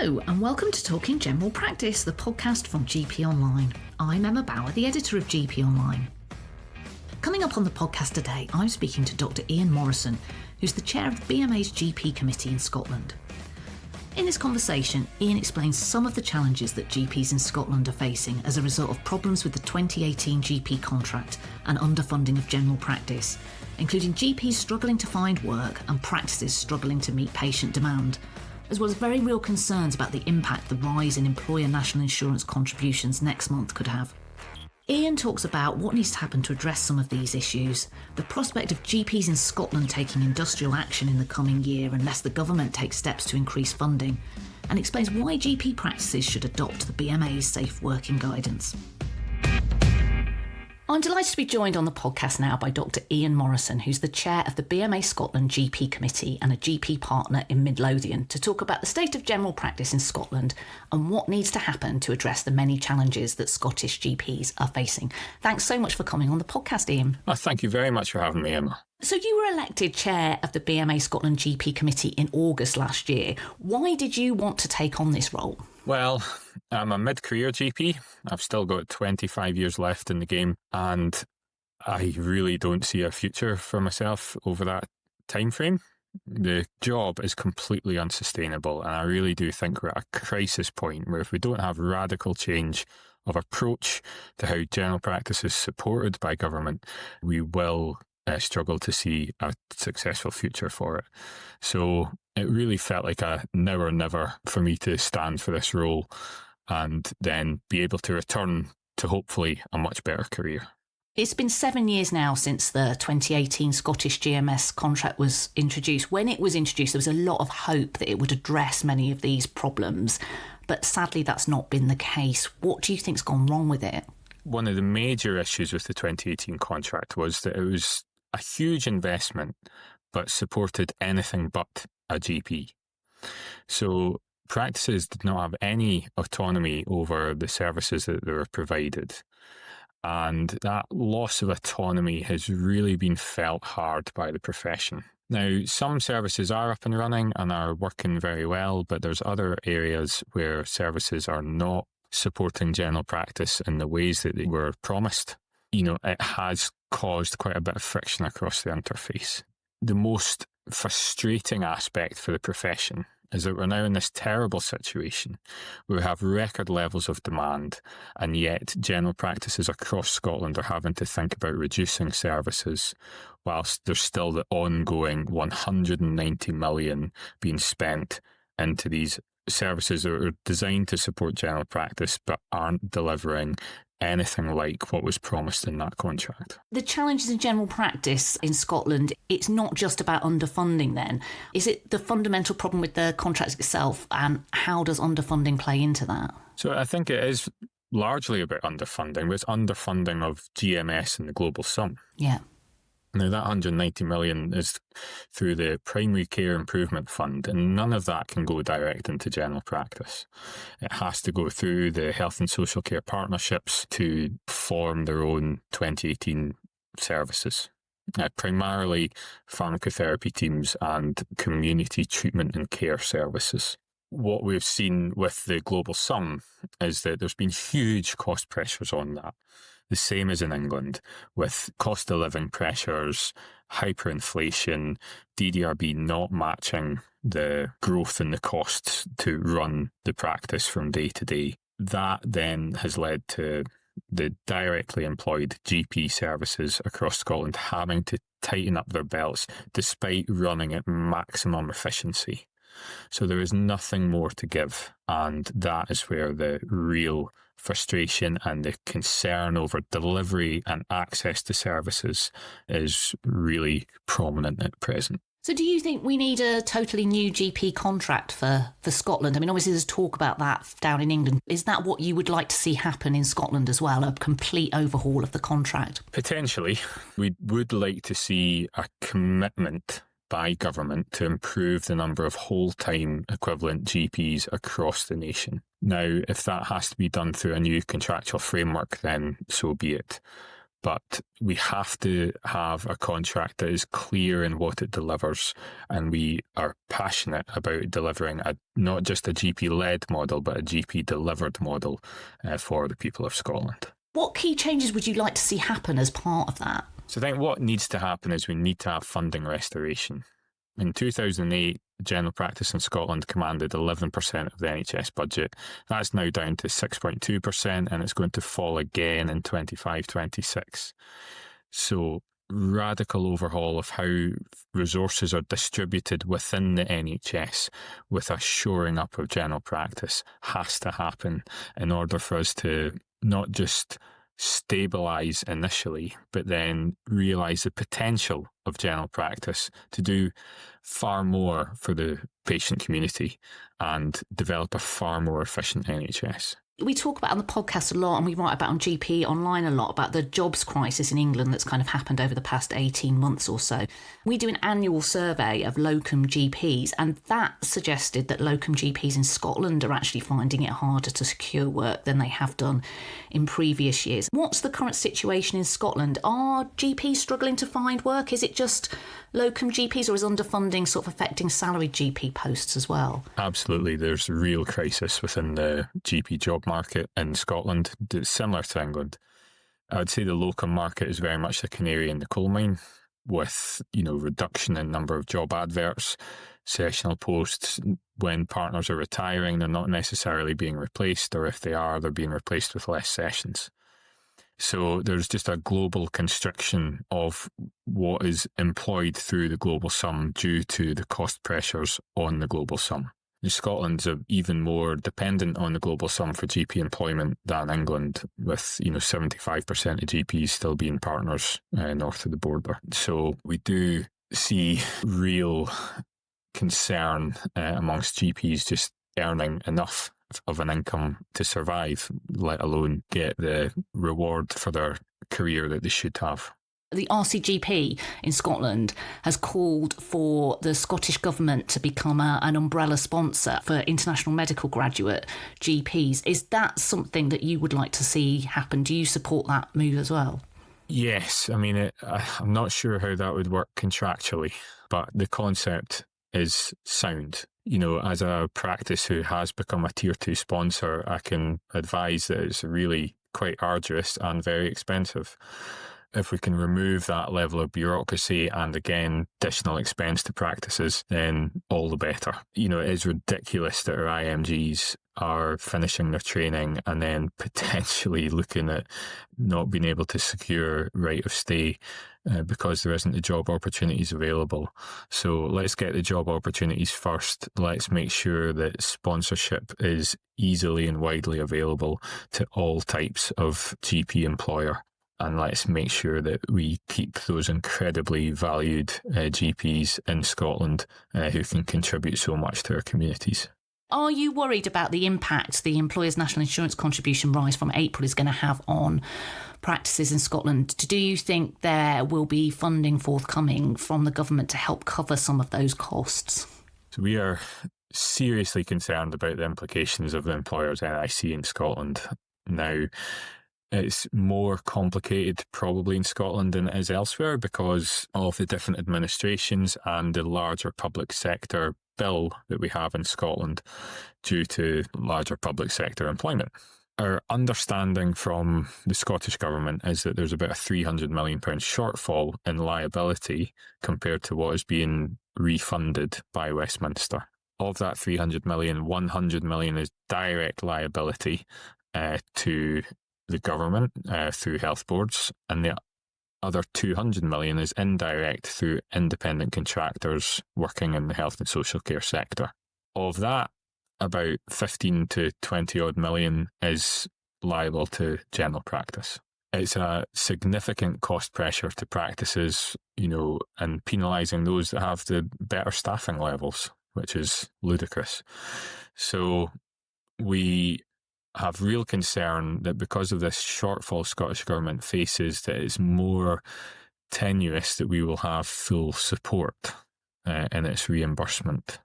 Hello and welcome to Talking General Practice, the podcast from GP Online. I'm Emma Bower, the editor of GP Online. Coming up on the podcast today, I'm speaking to Dr Iain Morrison, who's the chair of the BMA's GP committee in Scotland. In this conversation, Iain explains some of the challenges that GPs in Scotland are facing as a result of problems with the 2018 GP contract and underfunding of general practice, including GPs struggling to find work and practices struggling to meet patient demand, as well as very real concerns about the impact the rise in employer national insurance contributions next month could have. Iain talks about what needs to happen to address some of these issues, the prospect of GPs in Scotland taking industrial action in the coming year unless the government takes steps to increase funding, and explains why GP practices should adopt the BMA's safe working guidance. I'm delighted to be joined on the podcast now by Dr Iain Morrison, who's the chair of the BMA Scotland GP committee and a GP partner in Midlothian, to talk about the state of general practice in Scotland and what needs to happen to address the many challenges that Scottish GPs are facing. Thanks so much for coming on the podcast, Iain. Thank you very much for having me, Emma. So you were elected chair of the BMA Scotland GP committee in August last year. Why did you want to take on this role? Well, I'm a mid-career GP. I've still got 25 years left in the game, and I really don't see a future for myself over that time frame. The job is completely unsustainable, and I really do think we're at a crisis point where if we don't have radical change of approach to how general practice is supported by government, we will struggle to see a successful future for it. So it really felt like a now or never for me to stand for this role and then be able to return to hopefully a much better career. It's been 7 years now since the 2018 Scottish GMS contract was introduced. When it was introduced, there was a lot of hope that it would address many of these problems, but sadly that's not been the case. What do you think's gone wrong with it? One of the major issues with the 2018 contract was that it was a huge investment, but supported anything but a GP. So practices did not have any autonomy over the services that they were provided. And that loss of autonomy has really been felt hard by the profession. Now, some services are up and running and are working very well, but there's other areas where services are not supporting general practice in the ways that they were promised. It has caused quite a bit of friction across the interface. The most frustrating aspect for the profession is that we're now in this terrible situation where we have record levels of demand, and yet general practices across Scotland are having to think about reducing services whilst there's still the ongoing 190 million being spent into these services that are designed to support general practice but aren't delivering anything like what was promised in that contract. The challenges in general practice in Scotland, it's not just about underfunding then. Is it the fundamental problem with the contract itself, and how does underfunding play into that? So I think it is largely about underfunding, but it's underfunding of GMS and the global sum. Yeah. Now, that 190 million is through the Primary Care Improvement Fund, and none of that can go direct into general practice. It has to go through the health and social care partnerships to form their own 2018 services. Primarily pharmacotherapy teams and community treatment and care services. What we've seen with the global sum is that there's been huge cost pressures on that. The same as in England, with cost of living pressures, hyperinflation, DDRB not matching the growth in the costs to run the practice from day to day. That then has led to the directly employed GP services across Scotland having to tighten up their belts despite running at maximum efficiency. So there is nothing more to give, and that is where the real frustration and the concern over delivery and access to services is really prominent at present. So do you think we need a totally new GP contract for Scotland? I mean, obviously there's talk about that down in England. Is that what you would like to see happen in Scotland as well, a complete overhaul of the contract? Potentially. We would like to see a commitment by government to improve the number of whole-time equivalent GPs across the nation. Now, if that has to be done through a new contractual framework, then so be it. But we have to have a contract that is clear in what it delivers, and we are passionate about delivering not just a GP-led model, but a GP-delivered model for the people of Scotland. What key changes would you like to see happen as part of that? So I think what needs to happen is we need to have funding restoration. In 2008, general practice in Scotland commanded 11% of the NHS budget. That's now down to 6.2%, and it's going to fall again in 25-26. So radical overhaul of how resources are distributed within the NHS with a shoring up of general practice has to happen in order for us to not just stabilise initially, but then realise the potential of general practice to do far more for the patient community and develop a far more efficient NHS. We talk about on the podcast a lot, and we write about on GP Online a lot, about the jobs crisis in England that's kind of happened over the past 18 months or so. We do an annual survey of locum GPs, and that suggested that locum GPs in Scotland are actually finding it harder to secure work than they have done in previous years. What's the current situation in Scotland? Are GPs struggling to find work? Is it just locum GPs, or is underfunding sort of affecting salaried GP posts as well? Absolutely. There's a real crisis within the GP job market in Scotland. It's similar to England. I would say the locum market is very much the canary in the coal mine, with reduction in number of job adverts, sessional posts. When partners are retiring, they're not necessarily being replaced, or if they are, they're being replaced with less sessions. So there's just a global constriction of what is employed through the global sum due to the cost pressures on the global sum. Scotland's even more dependent on the global sum for GP employment than England, with 75% of GPs still being partners north of the border. So we do see real concern amongst GPs just earning enough of an income to survive, let alone get the reward for their career that they should have. The RCGP in Scotland has called for the Scottish Government to become an umbrella sponsor for international medical graduate GPs. Is that something that you would like to see happen? Do you support that move as well? Yes. I mean, I'm not sure how that would work contractually, but the concept is sound. As a practice who has become a Tier 2 sponsor, I can advise that it's really quite arduous and very expensive. If we can remove that level of bureaucracy and, again, additional expense to practices, then all the better. It is ridiculous that our IMGs are finishing their training and then potentially looking at not being able to secure right of stay because there isn't the job opportunities available. So let's get the job opportunities first. Let's make sure that sponsorship is easily and widely available to all types of GP employer. And let's make sure that we keep those incredibly valued GPs in Scotland who can contribute so much to our communities. Are you worried about the impact the employer's national insurance contribution rise from April is going to have on practices in Scotland? Do you think there will be funding forthcoming from the government to help cover some of those costs? So we are seriously concerned about the implications of the employer's NIC in Scotland. Now, it's more complicated probably in Scotland than it is elsewhere because of the different administrations and the larger public sector bill that we have in Scotland due to larger public sector employment. Our understanding from the Scottish Government is that there's about a £300 million shortfall in liability compared to what is being refunded by Westminster. Of that 300 million, 100 million is direct liability to the government through health boards, and the other 200 million is indirect through independent contractors working in the health and social care sector. Of that, about 15 to 20 odd million is liable to general practice. It's a significant cost pressure to practices, and penalising those that have the better staffing levels, which is ludicrous. So we have real concern that because of this shortfall Scottish Government faces, that it's more tenuous that we will have full support in its reimbursement.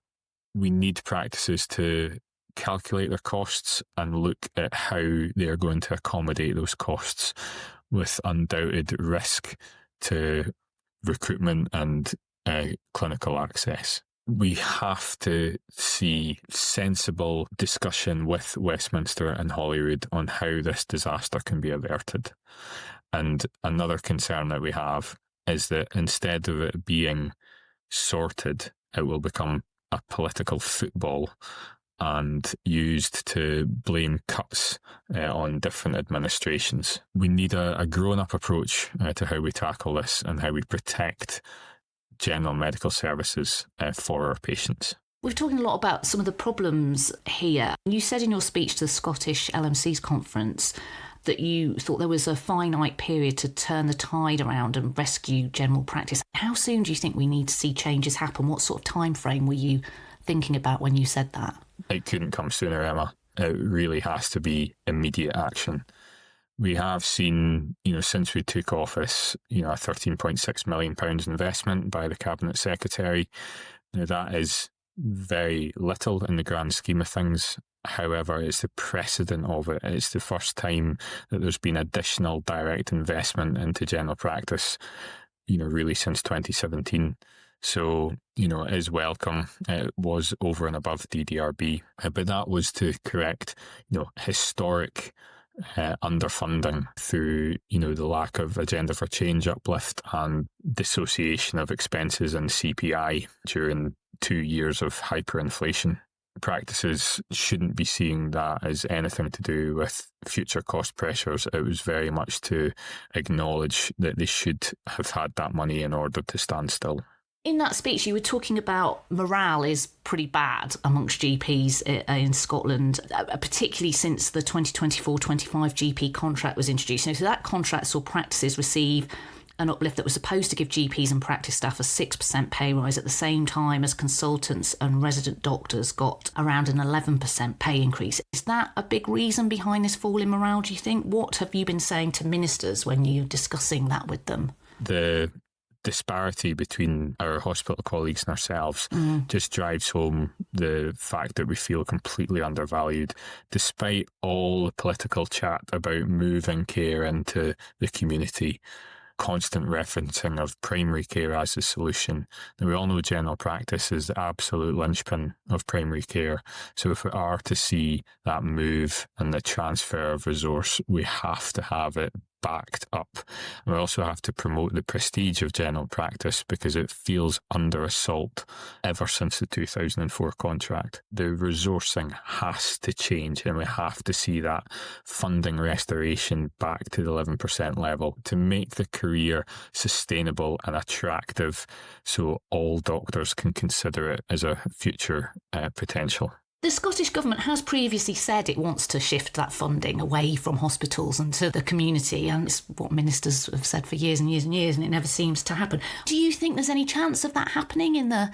We need practices to calculate their costs and look at how they are going to accommodate those costs with undoubted risk to recruitment and clinical access. We have to see sensible discussion with Westminster and Holyrood on how this disaster can be averted. And another concern that we have is that instead of it being sorted, it will become a political football and used to blame cuts on different administrations. We need a grown-up approach to how we tackle this and how we protect general medical services for our patients. We're talking a lot about some of the problems here. You said in your speech to the Scottish LMC's conference that you thought there was a finite period to turn the tide around and rescue general practice. How soon do you think we need to see changes happen? What sort of time frame were you thinking about when you said that? It couldn't come sooner, Emma. It really has to be immediate action. We have seen, since we took office, a £13.6 million investment by the Cabinet Secretary. That is very little in the grand scheme of things. However, it's the precedent of it. It's the first time that there's been additional direct investment into general practice, really since 2017. So, it is welcome. It was over and above DDRB, but that was to correct, historic underfunding through, the lack of agenda for change uplift and dissociation of expenses and CPI during 2 years of hyperinflation. Practices shouldn't be seeing that as anything to do with future cost pressures. It was very much to acknowledge that they should have had that money in order to stand still. In that speech, you were talking about morale is pretty bad amongst GPs in Scotland, particularly since the 2024-25 GP contract was introduced. So that contract saw practices receive an uplift that was supposed to give GPs and practice staff a 6% pay rise at the same time as consultants and resident doctors got around an 11% pay increase. Is that a big reason behind this fall in morale, do you think? What have you been saying to ministers when you're discussing that with them? The disparity between our hospital colleagues and ourselves just drives home the fact that we feel completely undervalued, despite all the political chat about moving care into the community. Constant referencing of primary care as the solution. Now, we all know general practice is the absolute linchpin of primary care. So if we are to see that move and the transfer of resource, we have to have it backed up. And we also have to promote the prestige of general practice because it feels under assault ever since the 2004 contract. The resourcing has to change and we have to see that funding restoration back to the 11% level to make the career sustainable and attractive so all doctors can consider it as a future potential. The Scottish Government has previously said it wants to shift that funding away from hospitals and to the community, and it's what ministers have said for years and years and years, and it never seems to happen. Do you think there's any chance of that happening in the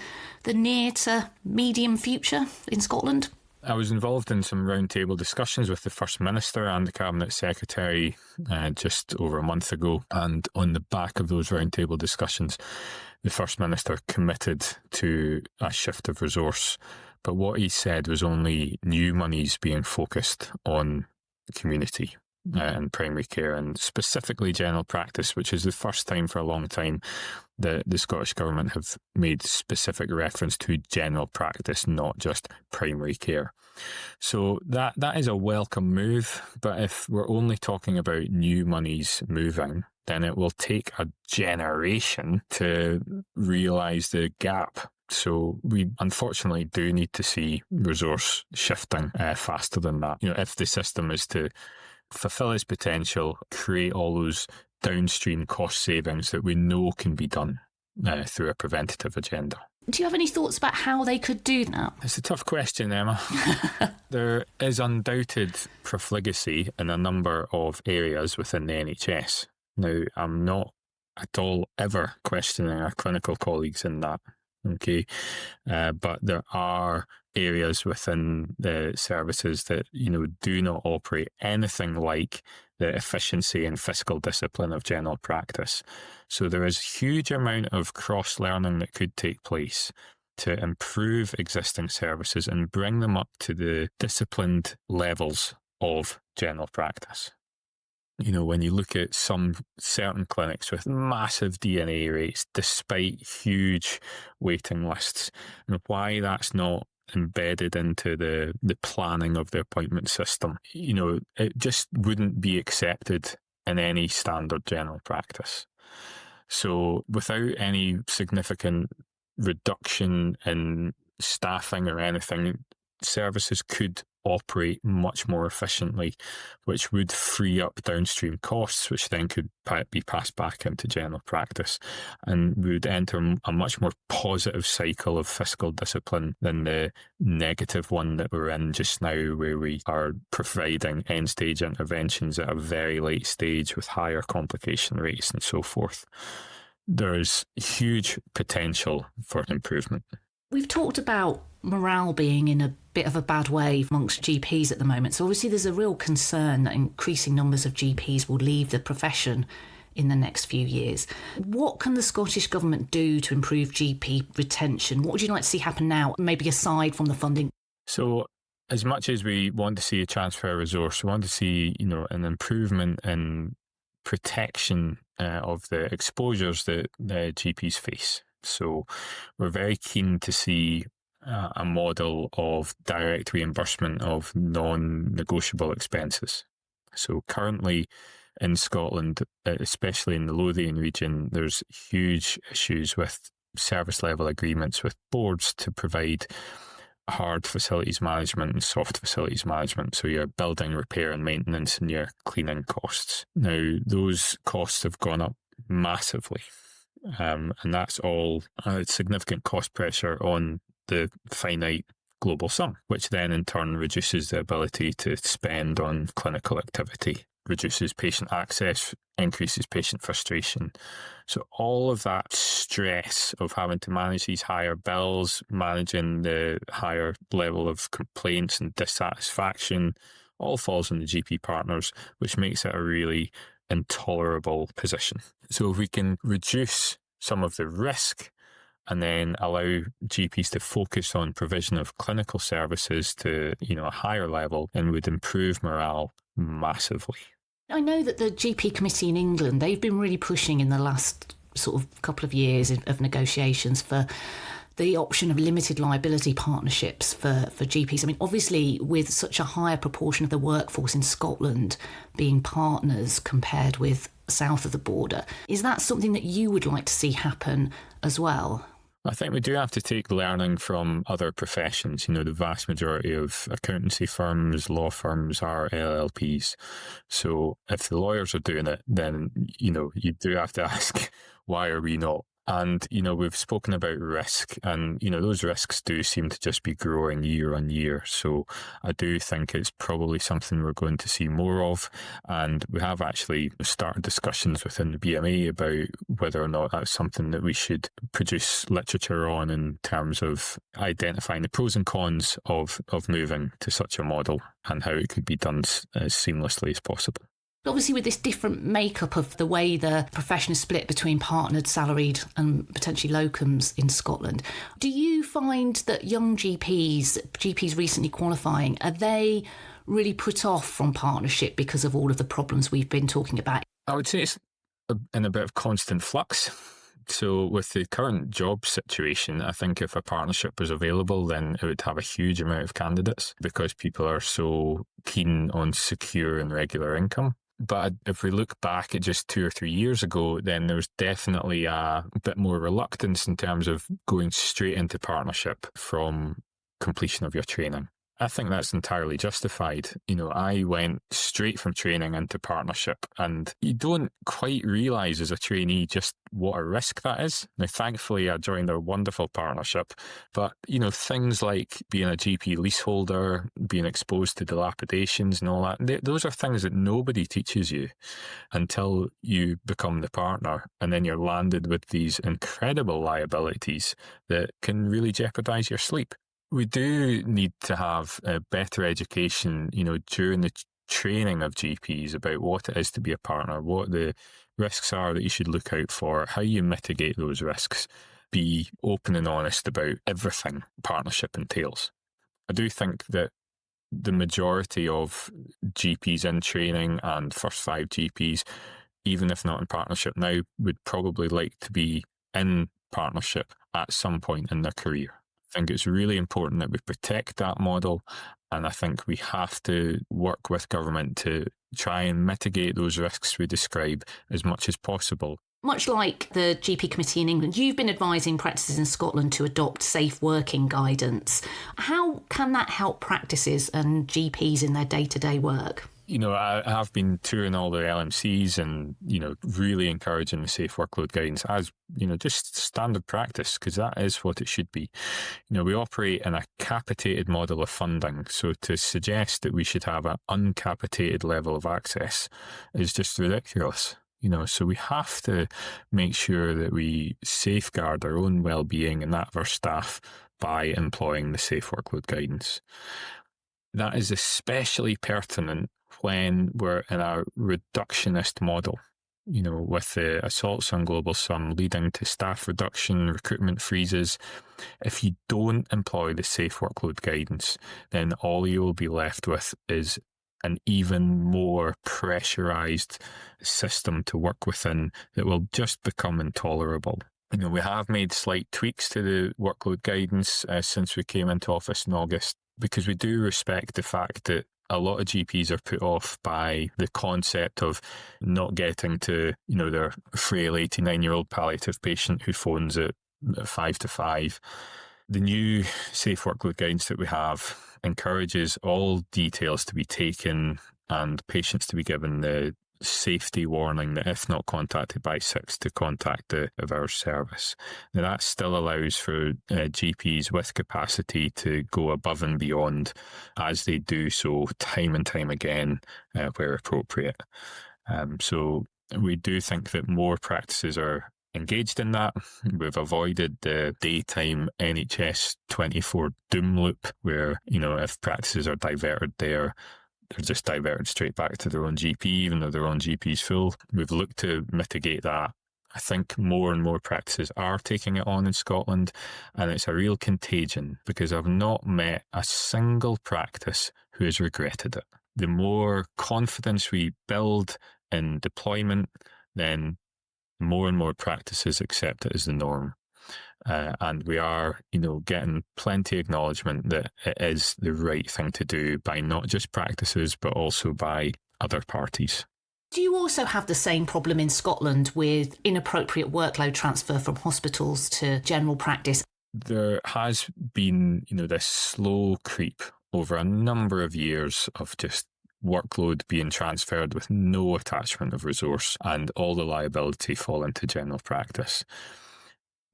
near to medium future in Scotland? I was involved in some roundtable discussions with the First Minister and the Cabinet Secretary just over a month ago, and on the back of those roundtable discussions, the First Minister committed to a shift of resource. But what he said was only new monies being focused on community and primary care and specifically general practice, which is the first time for a long time that the Scottish Government have made specific reference to general practice, not just primary care. So that is a welcome move. But if we're only talking about new monies moving, then it will take a generation to realise the gap. So we unfortunately do need to see resource shifting faster than that. If the system is to fulfil its potential, create all those downstream cost savings that we know can be done through a preventative agenda. Do you have any thoughts about how they could do that? It's a tough question, Emma. There is undoubted profligacy in a number of areas within the NHS. Now, I'm not at all ever questioning our clinical colleagues in that. Okay, but there are areas within the services that do not operate anything like the efficiency and fiscal discipline of general practice. So there is a huge amount of cross-learning that could take place to improve existing services and bring them up to the disciplined levels of general practice. When you look at some certain clinics with massive DNA rates, despite huge waiting lists, and why that's not embedded into the planning of the appointment system, it just wouldn't be accepted in any standard general practice. So without any significant reduction in staffing or anything, services could operate much more efficiently, which would free up downstream costs, which then could be passed back into general practice, and we would enter a much more positive cycle of fiscal discipline than the negative one that we're in just now, where we are providing end-stage interventions at a very late stage with higher complication rates and so forth. There's huge potential for improvement. We've talked about morale being in a bit of a bad way amongst GPs at the moment. So obviously there's a real concern that increasing numbers of GPs will leave the profession in the next few years. What can the Scottish Government do to improve GP retention? What would you like to see happen now, maybe aside from the funding? So as much as we want to see a transfer of resource, we want to see, an improvement in protection of the exposures that the GPs face. So we're very keen to see a model of direct reimbursement of non-negotiable expenses. So currently in Scotland, especially in the Lothian region, there's huge issues with service level agreements with boards to provide hard facilities management and soft facilities management. So your building repair and maintenance and your cleaning costs. Now, those costs have gone up massively. And that's all a significant cost pressure on the finite global sum, which then in turn reduces the ability to spend on clinical activity, reduces patient access, increases patient frustration. So all of that stress of having to manage these higher bills, managing the higher level of complaints and dissatisfaction, all falls on the GP partners, which makes it a really intolerable position. So if we can reduce some of the risk and then allow GPs to focus on provision of clinical services to, a higher level, and would improve morale massively. I know that the GP committee in England, they've been really pushing in the last sort of couple of years of negotiations for the option of limited liability partnerships for GPs. I mean, obviously, with such a higher proportion of the workforce in Scotland being partners compared with south of the border, is that something that you would like to see happen as well? I think we do have to take learning from other professions. The vast majority of accountancy firms, law firms are LLPs. So if the lawyers are doing it, then, you do have to ask, why are we not? And, we've spoken about risk, and, those risks do seem to just be growing year on year. So I do think it's probably something we're going to see more of. And we have actually started discussions within the BMA about whether or not that's something that we should produce literature on, in terms of identifying the pros and cons of moving to such a model and how it could be done as seamlessly as possible. Obviously, with this different makeup of the way the profession is split between partnered, salaried and potentially locums in Scotland, do you find that young GPs recently qualifying, are they really put off from partnership because of all of the problems we've been talking about? I would say it's in a bit of constant flux. So with the current job situation, I think if a partnership was available, then it would have a huge amount of candidates because people are so keen on secure and regular income. But if we look back at just 2 or 3 years ago, then there was definitely a bit more reluctance in terms of going straight into partnership from completion of your training. I think that's entirely justified. I went straight from training into partnership, and you don't quite realise as a trainee just what a risk that is. Now, thankfully, I joined a wonderful partnership, but, things like being a GP leaseholder, being exposed to dilapidations and all that, those are things that nobody teaches you until you become the partner, and then you're landed with these incredible liabilities that can really jeopardise your sleep. We do need to have a better education, during the training of GPs about what it is to be a partner, what the risks are that you should look out for, how you mitigate those risks, be open and honest about everything partnership entails. I do think that the majority of GPs in training and first 5 GPs, even if not in partnership now, would probably like to be in partnership at some point in their career. I think it's really important that we protect that model, and I think we have to work with government to try and mitigate those risks we describe as much as possible. Much like the GP committee in England, you've been advising practices in Scotland to adopt safe working guidance. How can that help practices and GPs in their day-to-day work? I have been touring all the LMCs and, really encouraging the safe workload guidance as, just standard practice, because that is what it should be. We operate in a capitated model of funding. So to suggest that we should have an uncapitated level of access is just ridiculous. So we have to make sure that we safeguard our own well-being and that of our staff by employing the safe workload guidance. That is especially pertinent when we're in a reductionist model, with the assaults on global sum leading to staff reduction, recruitment freezes. If you don't employ the safe workload guidance, then all you will be left with is an even more pressurised system to work within that will just become intolerable. We have made slight tweaks to the workload guidance since we came into office in August, because we do respect the fact that a lot of GPs are put off by the concept of not getting to, their frail 89-year-old palliative patient who phones at 5 to 5. The new safe workload guidance that we have encourages all details to be taken and patients to be given the safety warning that if not contacted by 6 to contact the hours service. Now that still allows for GPs with capacity to go above and beyond as they do so time and time again where appropriate. So we do think that more practices are engaged in that. We've avoided the daytime NHS 24 doom loop where, if practices are diverted there, they're just diverted straight back to their own GP, even though their own GP is full. We've looked to mitigate that. I think more and more practices are taking it on in Scotland, and it's a real contagion because I've not met a single practice who has regretted it. The more confidence we build in deployment, then more and more practices accept it as the norm. And we are, getting plenty of acknowledgement that it is the right thing to do by not just practices, but also by other parties. Do you also have the same problem in Scotland with inappropriate workload transfer from hospitals to general practice? There has been, this slow creep over a number of years of just workload being transferred with no attachment of resource and all the liability fall into general practice.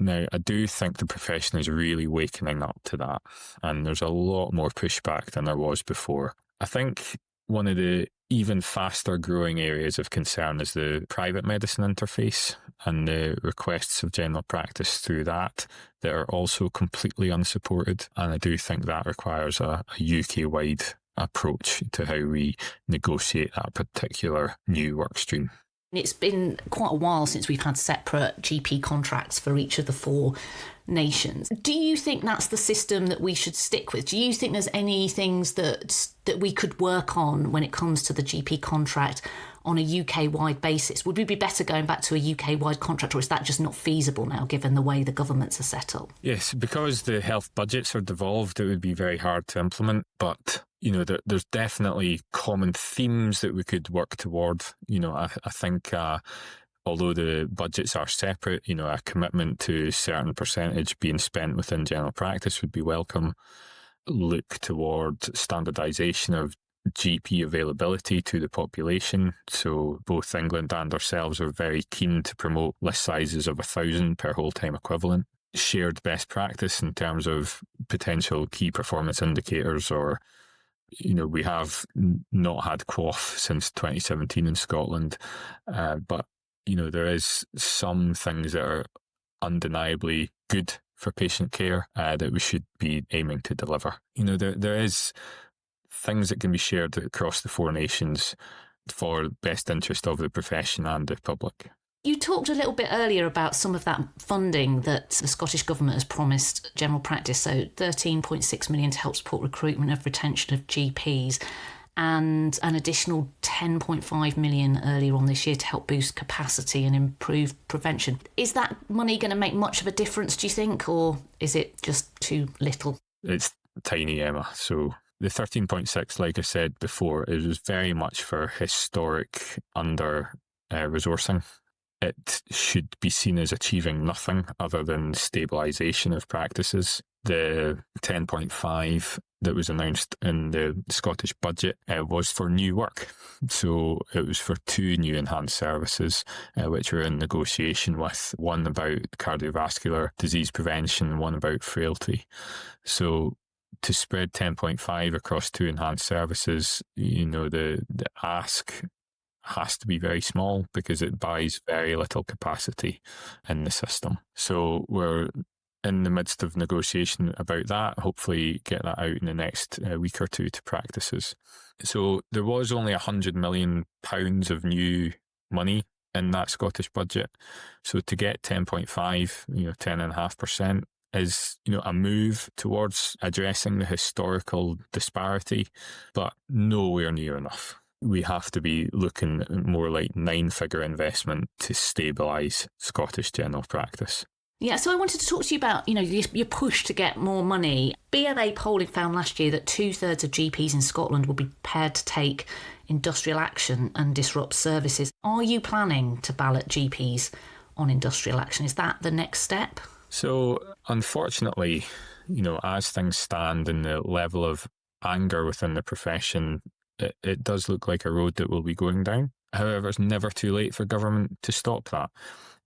Now, I do think the profession is really wakening up to that, and there's a lot more pushback than there was before. I think one of the even faster growing areas of concern is the private medicine interface and the requests of general practice through that are also completely unsupported. And I do think that requires a UK-wide approach to how we negotiate that particular new work stream. It's been quite a while since we've had separate GP contracts for each of the 4 nations. Do you think that's the system that we should stick with? Do you think there's any things that we could work on when it comes to the GP contract on a UK-wide basis? Would we be better going back to a UK-wide contract, or is that just not feasible now, given the way the governments are set up? Yes, because the health budgets are devolved, it would be very hard to implement, but there's definitely common themes that we could work toward. I think although the budgets are separate, a commitment to a certain percentage being spent within general practice would be welcome. Look toward standardisation of GP availability to the population. So both England and ourselves are very keen to promote list sizes of 1,000 per whole-time equivalent. Shared best practice in terms of potential key performance indicators, or we have not had QOF since 2017 in Scotland, but there is some things that are undeniably good for patient care that we should be aiming to deliver. There is things that can be shared across the 4 nations for the best interest of the profession and the public. You talked a little bit earlier about some of that funding that the Scottish Government has promised general practice, so 13.6 million to help support recruitment of retention of GPs and an additional 10.5 million earlier on this year to help boost capacity and improve prevention. Is that money going to make much of a difference, do you think, or is it just too little? It's tiny, Emma. So the 13.6, like I said before, it was very much for historic under-resourcing. It should be seen as achieving nothing other than stabilisation of practices. The 10.5 that was announced in the Scottish budget was for new work. So it was for 2 new enhanced services, which were in negotiation with, one about cardiovascular disease prevention, one about frailty. So to spread 10.5 across 2 enhanced services, the ask has to be very small because it buys very little capacity in the system. So we're in the midst of negotiation about that, hopefully get that out in the next week or two to practices. So there was only £100 million of new money in that Scottish budget. So to get 10.5, 10.5%, is, a move towards addressing the historical disparity, but nowhere near enough. We have to be looking at more like 9-figure investment to stabilise Scottish general practice. Yeah, so I wanted to talk to you about, your push to get more money. BMA polling found last year that 2/3 of GPs in Scotland will be prepared to take industrial action and disrupt services. Are you planning to ballot GPs on industrial action? Is that the next step? So, unfortunately, as things stand and the level of anger within the profession, it does look like a road that we'll be going down. However, it's never too late for government to stop that.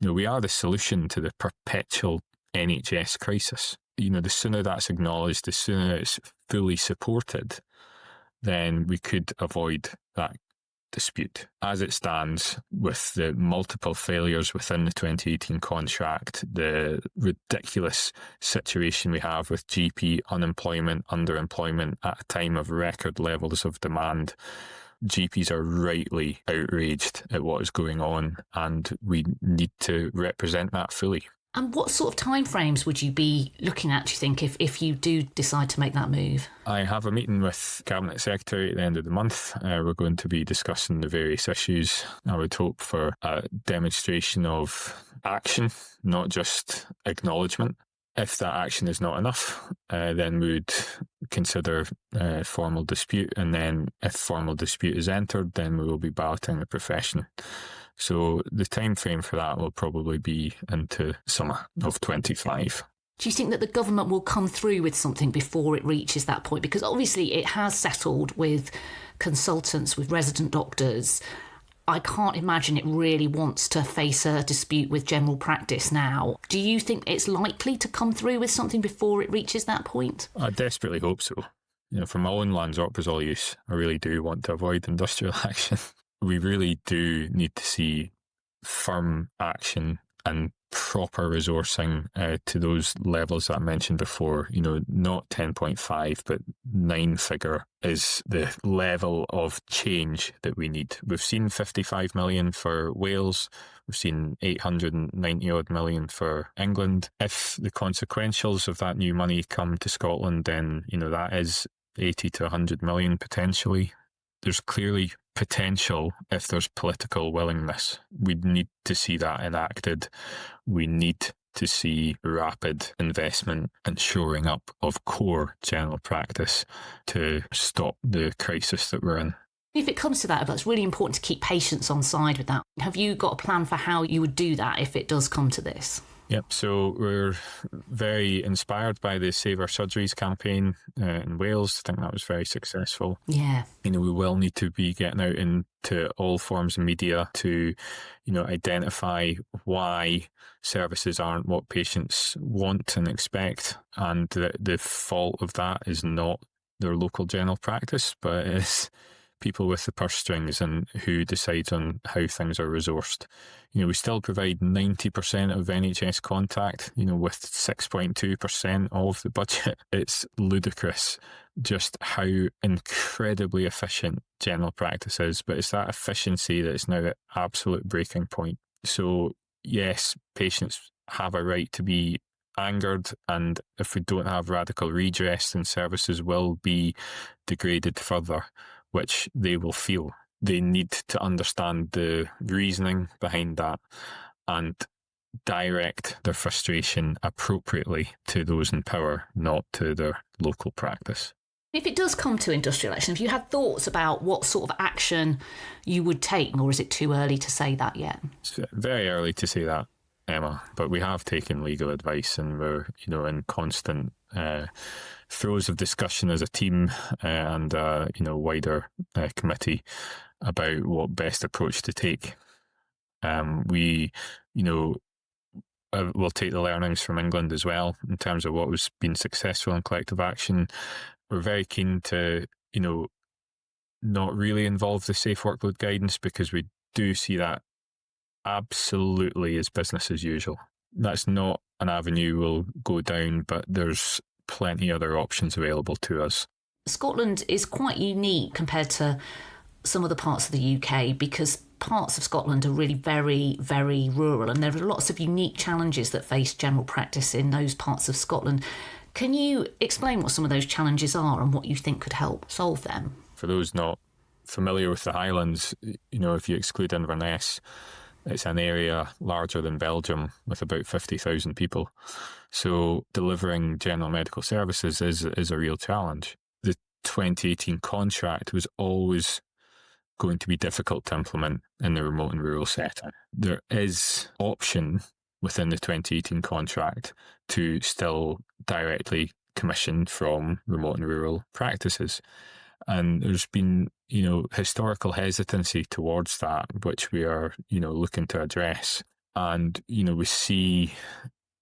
We are the solution to the perpetual NHS crisis. The sooner that's acknowledged, the sooner it's fully supported, then we could avoid that dispute. As it stands, with the multiple failures within the 2018 contract, the ridiculous situation we have with GP unemployment, underemployment at a time of record levels of demand, GPs are rightly outraged at what is going on, and we need to represent that fully. And what sort of timeframes would you be looking at, do you think, if you do decide to make that move? I have a meeting with Cabinet Secretary at the end of the month. We're going to be discussing the various issues. I would hope for a demonstration of action, not just acknowledgement. If that action is not enough, then we would consider formal dispute, and then if formal dispute is entered, then we will be balloting the profession. So the time frame for that will probably be into summer of 25. Do you think that the government will come through with something before it reaches that point? Because obviously it has settled with consultants, with resident doctors. I can't imagine it really wants to face a dispute with general practice now. Do you think it's likely to come through with something before it reaches that point? I desperately hope so. For my own lansoprazole use, I really do want to avoid industrial action. We really do need to see firm action and proper resourcing to those levels that I mentioned before. Not 10.5, but 9-figure is the level of change that we need. We've seen 55 million for Wales. We've seen 890 odd million for England. If the consequentials of that new money come to Scotland, then, that is 80 to 100 million potentially. There's clearly potential if there's political willingness. We need to see that enacted. We need to see rapid investment and shoring up of core general practice to stop the crisis that we're in. If it comes to that, it's really important to keep patients on side with that. Have you got a plan for how you would do that if it does come to this? Yep, so we're very inspired by the Save Our Surgeries campaign in Wales. I think that was very successful. Yeah. We will need to be getting out into all forms of media to, identify why services aren't what patients want and expect, and the fault of that is not their local general practice, but it's people with the purse strings and who decides on how things are resourced. We still provide 90% of NHS contact, with 6.2% of the budget. It's ludicrous just how incredibly efficient general practice is, but it's that efficiency that is now at absolute breaking point. So yes, patients have a right to be angered, and if we don't have radical redress, then services will be degraded further, which they will feel. They need to understand the reasoning behind that and direct their frustration appropriately to those in power, not to their local practice. If it does come to industrial action, have you had thoughts about what sort of action you would take, or is it too early to say that yet? It's very early to say that, Emma, but we have taken legal advice, and we're, in constant throes of discussion as a team and wider committee about what best approach to take. We we'll take the learnings from England as well in terms of what was been successful in collective action. We're very keen to, not really involve the safe workload guidance, because we do see that absolutely as business as usual. That's not an avenue we'll go down, but there's plenty other options available to us. Scotland is quite unique compared to some other parts of the UK, because parts of Scotland are really very, very rural, and there are lots of unique challenges that face general practice in those parts of Scotland. Can you explain what some of those challenges are and what you think could help solve them? For those not familiar with the Highlands, if you exclude Inverness, it's an area larger than Belgium with about 50,000 people. So delivering general medical services is a real challenge. The 2018 contract was always going to be difficult to implement in the remote and rural setting. There is option within the 2018 contract to still directly commission from remote and rural practices. And there's been, historical hesitancy towards that, which we are, looking to address. And, we see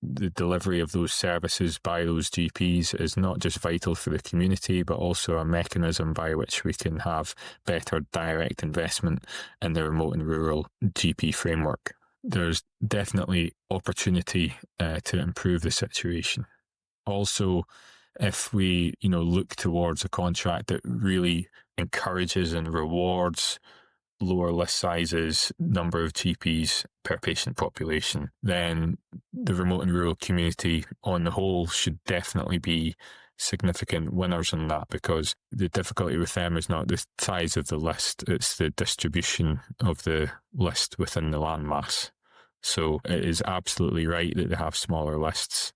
the delivery of those services by those GPs is not just vital for the community, but also a mechanism by which we can have better direct investment in the remote and rural GP framework. There's definitely opportunity to improve the situation. Also, if we, look towards a contract that really encourages and rewards lower list sizes, number of GPs per patient population, then the remote and rural community on the whole should definitely be significant winners in that, because the difficulty with them is not the size of the list, it's the distribution of the list within the landmass. So it is absolutely right that they have smaller lists.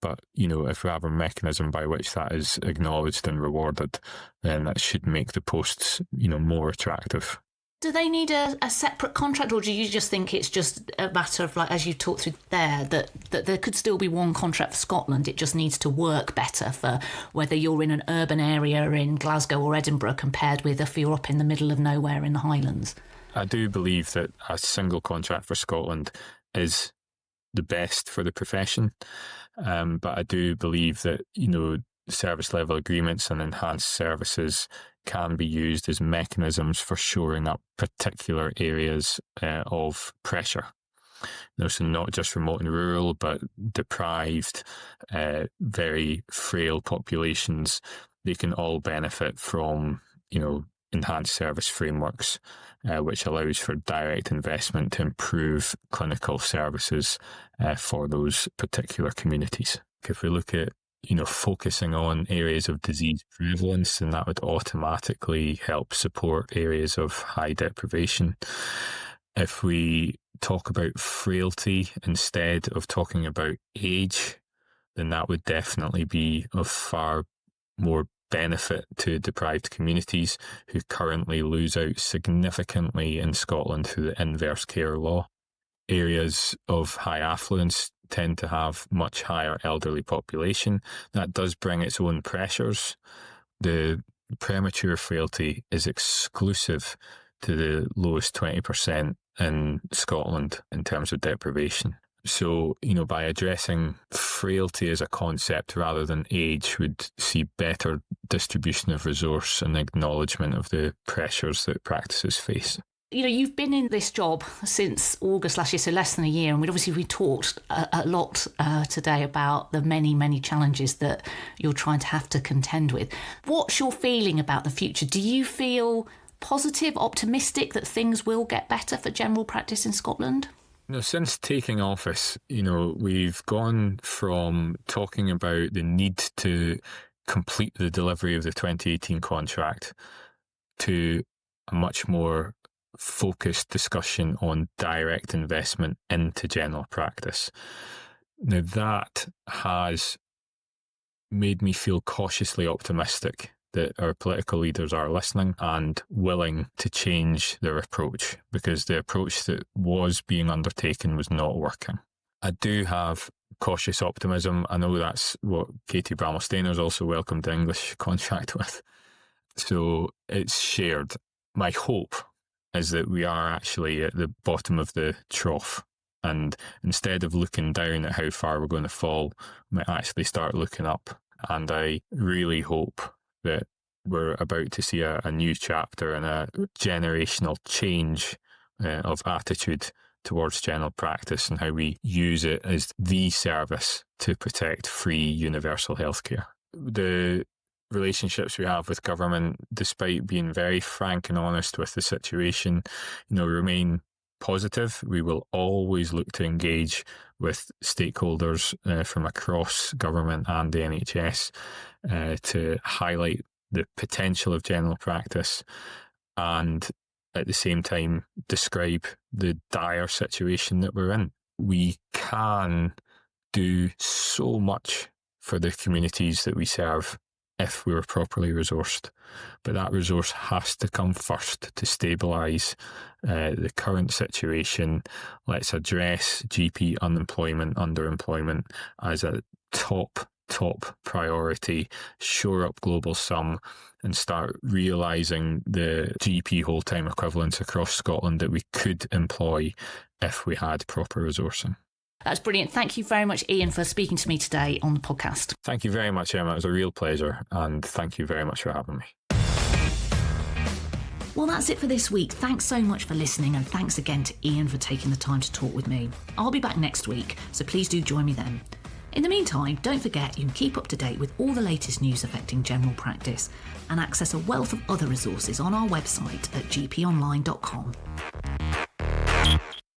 But, if we have a mechanism by which that is acknowledged and rewarded, then that should make the posts, more attractive. Do they need a separate contract, or do you just think it's just a matter of, like, as you talked through there, that there could still be one contract for Scotland? It just needs to work better for whether you're in an urban area in Glasgow or Edinburgh compared with if you're up in the middle of nowhere in the Highlands? I do believe that a single contract for Scotland is the best for the profession. But I do believe that, service level agreements and enhanced services can be used as mechanisms for shoring up particular areas of pressure. So not just remote and rural, but deprived, very frail populations. They can all benefit from, enhanced service frameworks, which allows for direct investment to improve clinical services for those particular communities. If we look at, focusing on areas of disease prevalence, then that would automatically help support areas of high deprivation. If we talk about frailty instead of talking about age, then that would definitely be of far more benefit to deprived communities who currently lose out significantly in Scotland through the inverse care law. Areas of high affluence tend to have much higher elderly population. That does bring its own pressures. The premature frailty is exclusive to the lowest 20% in Scotland in terms of deprivation. So, by addressing frailty as a concept rather than age would see better distribution of resource and acknowledgement of the pressures that practices face. You've been in this job since August last year, so less than a year, and we talked a lot today about the many, many challenges that you're trying to have to contend with. What's your feeling about the future? Do you feel positive, optimistic that things will get better for general practice in Scotland? Since taking office, we've gone from talking about the need to complete the delivery of the 2018 contract to a much more focused discussion on direct investment into general practice. Now, that has made me feel cautiously optimistic that our political leaders are listening and willing to change their approach, because the approach that was being undertaken was not working. I do have cautious optimism. I know that's what Katie Bramall-Stayner's also welcomed the English contract with. So it's shared. My hope is that we are actually at the bottom of the trough, and instead of looking down at how far we're going to fall, we might actually start looking up. And I really hope that we're about to see a new chapter and a generational change of attitude towards general practice and how we use it as the service to protect free universal healthcare. The relationships we have with government, despite being very frank and honest with the situation, remain positive. We will always look to engage with stakeholders from across government and the NHS to highlight the potential of general practice and at the same time describe the dire situation that we're in. We can do so much for the communities that we serve if we were properly resourced. But that resource has to come first to stabilise the current situation. Let's address GP unemployment, underemployment as a top priority, shore up global sum and start realising the GP whole-time equivalents across Scotland that we could employ if we had proper resourcing. That's brilliant. Thank you very much, Iain, for speaking to me today on the podcast. Thank you very much, Emma. It was a real pleasure, and thank you very much for having me. Well, that's it for this week. Thanks so much for listening, and thanks again to Iain for taking the time to talk with me. I'll be back next week, so please do join me then. In the meantime, don't forget you can keep up to date with all the latest news affecting general practice and access a wealth of other resources on our website at GPonline.com.